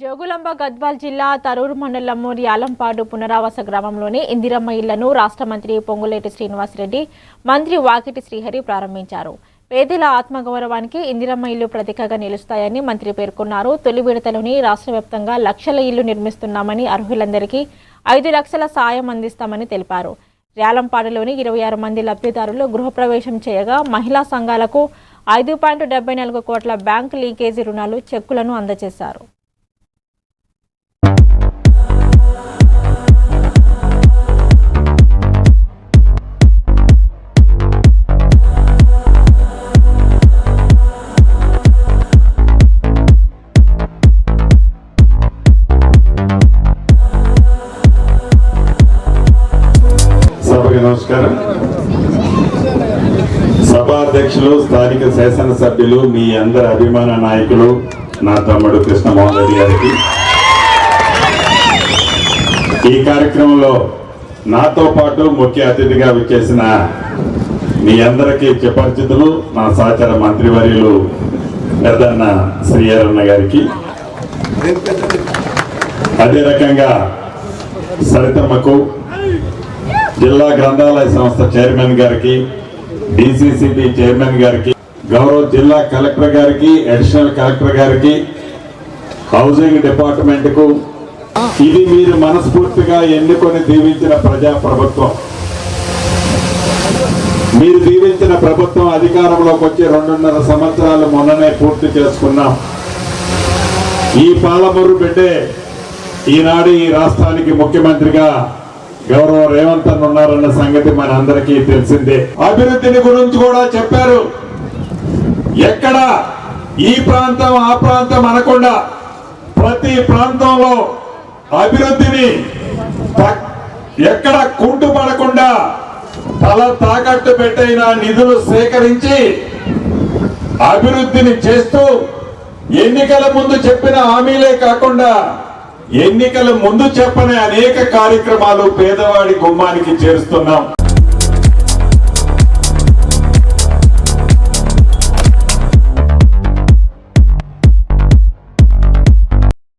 జోగులాంబ గద్వాల్ జిల్లా తరూరు మండలం యాలంపాడు పునరావాస గ్రామంలోని ఇందిరమ్మ ఇళ్లను రాష్ట్ర మంత్రి పొంగులేటి శ్రీనివాసరెడ్డి, మంత్రి వాకిటి శ్రీహరి ప్రారంభించారు. పేదల ఆత్మగౌరవానికి ఇందిరమ్మ ఇల్లు ప్రతీకగా నిలుస్తాయని మంత్రి పేర్కొన్నారు. తొలి విడతలోని రాష్ట్ర వ్యాప్తంగా లక్షల ఇళ్లు నిర్మిస్తున్నామని, అర్హులందరికీ 5 లక్షల సాయం అందిస్తామని తెలిపారు. యాలంపాడులోని 26 మంది లబ్ధిదారులు గృహప్రవేశం చేయగా మహిళా సంఘాలకు 5.74 కోట్ల బ్యాంకు లీకేజీ రుణాలు, చెక్కులను అందజేశారు. నమస్కారం. సభాధ్యక్షులు, స్థానిక శాసనసభ్యులు, మీ అందరి అభిమాన నాయకులు నా తమ్ముడు కృష్ణమోహన్ రెడ్డి గారికి, ఈ కార్యక్రమంలో నాతో పాటు ముఖ్య అతిథిగా విచ్చేసిన మీ అందరికీ చిపరిచితులు నా సహచర మంత్రివర్యులు పెద్దన్న శ్రీహరన్న గారికి, అదే రకంగా సరితమ్మకు, జిల్లా గ్రంథాలయ సంస్థ చైర్మన్ గారికి, డిసిసిబి చైర్మన్ గారికి, గౌరవ జిల్లా కలెక్టర్ గారికి, అడిషనల్ కలెక్టర్ గారికి, హౌసింగ్ డిపార్ట్మెంట్ కు, ఇది మీరు మనస్ఫూర్తిగా ఎన్నుకొని దీవించిన ప్రజా ప్రభుత్వం. మీరు దీవించిన ప్రభుత్వం అధికారంలోకి వచ్చి 2.5 సంవత్సరాలు మొన్ననే పూర్తి చేసుకున్నాం. ఈ పాలమూరు బిడ్డే ఈనాడు ఈ రాష్ట్రానికి ముఖ్యమంత్రిగా గౌరవ రేవంత్ అన్న ఉన్నారన్న సంగతి మన అందరికీ తెలిసిందే. అభివృద్ధిని గురించి కూడా చెప్పారు. ఎక్కడ ఈ ప్రాంతం ఆ ప్రాంతం అనకుండా ప్రతి ప్రాంతంలో అభివృద్ధిని ఎక్కడ కుంటుపడకుండా తల తాకట్టు పెట్టైన నిధులు సేకరించి అభివృద్ధిని చేస్తూ ఎన్నికల ముందు చెప్పిన హామీలే కాకుండా ఎన్నికల ముందు చెప్పని అనేక కార్యక్రమాలు పేదవాడి గుమ్మానికి చేరుస్తున్నాం.